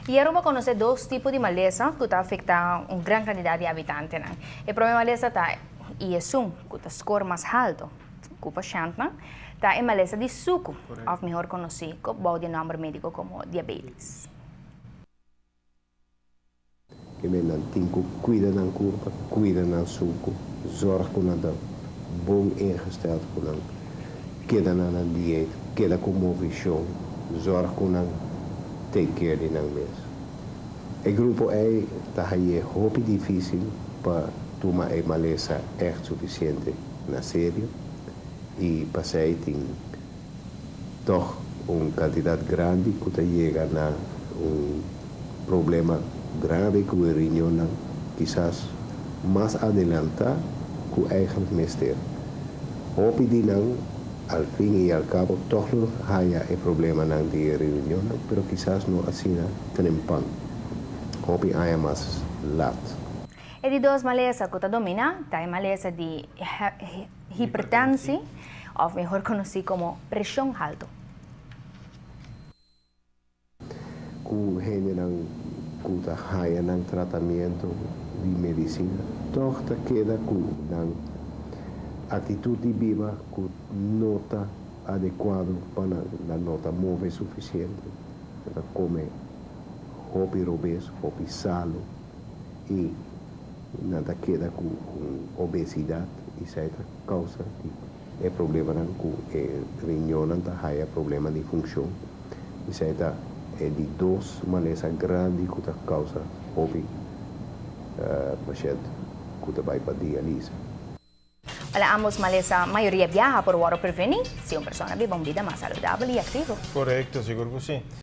E Roma conhece dois tipos de maleza que afetam uma grande quantidade de habitantes. O primeiro maleza está IE1, que tem score mais alto, que patiente, está em maleza de suco, ou melhor conhecido como o nome médico como diabetes. Que men dan tinko cuida ng kurpa, cuida ng suko, zorg ko na dat bom ingesteld ko ng keda na ng dieet, keda ko mo vision, zorg ko ng take care din ng mes. E grupo E tahaye hopi difícil para tomar a maleza echt suficiente na sério e passei tem toch quantidade grande que chega na problema grave que o riñón quizás más adelanta que eigenlijk mister. Hopi di nang al fin y al cabo toch haya el problema nang di riñón, pero quizás no así na pan. Hopi haya más lat. E di dois malezas que domina, está a maleza de hipertensão, ou melhor conhecido como pressão alta. Com gênero kuta haya ng tratamento de medicina, toch ta queda com ng atitude viva que nota adequado para la nota move suficiente para comer hopi robes, hopi salo e nada queda com obesidade e certa causa de problema com riñón ta haya problema de função e certa de dois malezas grandes que causa hopi paciente que vai para diálise. Olha, ambos malezas, a maioria viaja por o prevenir se uma pessoa vive uma vida mais saudável e ativa. Correcto, seguro que sí.